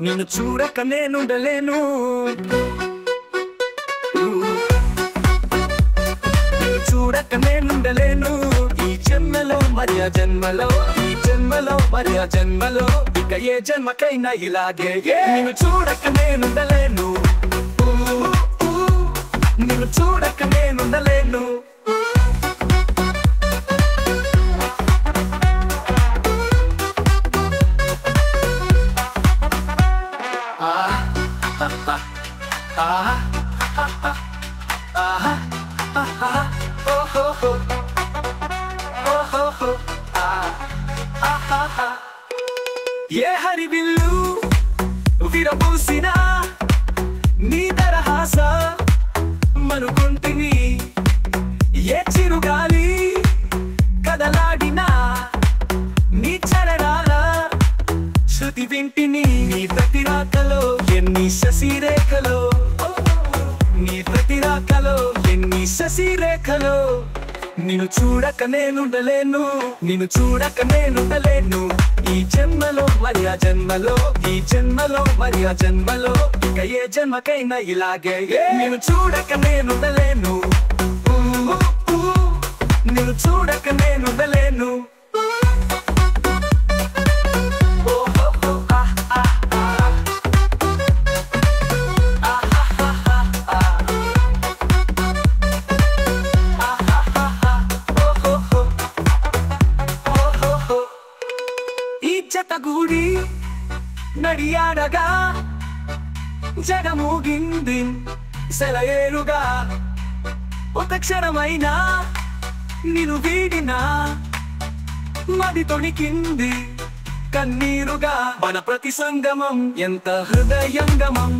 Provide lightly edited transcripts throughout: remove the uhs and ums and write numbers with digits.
నిన్ను చూడక నేనుండలేను నిన్ను చూడక నేనుండలేను ఈ జన్మలో మరి ఆ జన్మలో ఈ జన్మలో మరి ఆ జన్మలో ఇక ఏ జన్మకైనా ఇలాగే నిన్ను చూడక నేనుండలేను నిన్ను చూడక నేనుండలేను ఏ హరివిల్లు విరబూసిన నీ దరహాస మనుకుంటిని ఏ చిరుగాలి కదలాడినా నీ చరణాల శృతి వింటిని నీ ప్రతి రాకలో ఎన్ని శశిరేఖలో నీ ప్రతి రాకలో ఎన్ని శశిరేఖలో నిన్ను చూడక నేనుండలేను నిన్ను చూడక నేనుండలేను ఈ జన్మలో మరి ఆ జన్మలో ఈ జన్మలో మరి ఆ జన్మలో ఇక ఏ జన్మకైనా ఇలాగే నిన్ను చూడక నేనుండలేను నిన్ను చూడక నేనుండలేను జతగూడి నడియాడగా జగమూగింది సెలయేరుగా ఒక క్షణమైనా నిన్ను వీడినా మది తొణికింది కన్నీరుగా మన ప్రతి సంగమం ఎంత హృదయంగమం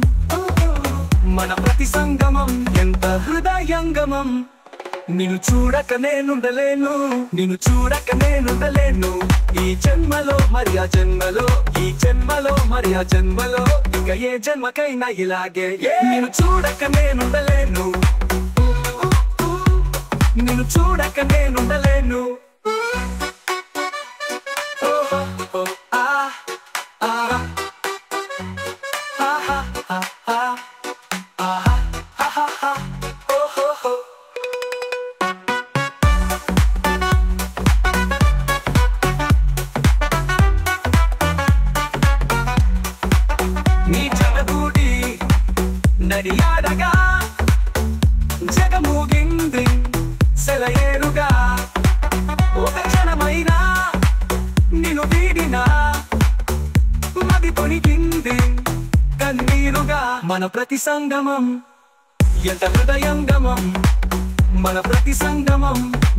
మన ప్రతి సంగమం ఎంత హృదయంగమం నిన్ను చూడక నేనుండలేను నిన్ను చూడక నేనుండలేను ఈ జన్మలో మరి ఆ జన్మలో ఈ జన్మలో మరి ఆ జన్మలో ఇక ఏ జన్మకైనా ఇలాగే నిన్ను చూడక నేనుండలేను నిన్ను చూడక నేనుండలేను నడియాడగా జగమూగింది సెలయేరుగా ఒక క్షణమైనా నిన్ను వీడినా మది తొణికింది కన్నీరుగా మన ప్రతి సంగమం ఎంత హృదయంగమం మన ప్రతి సంగమం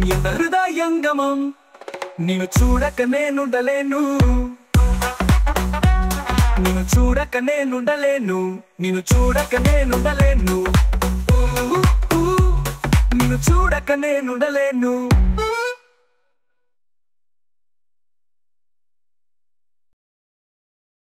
ఎంత హృదయంగమం నిన్ను చూడక నేనుండలేను నిన్ను చూడక నేనుండలేను నిన్ను చూడక నేనుండలేను నిన్ను చూడక నేనుండలేను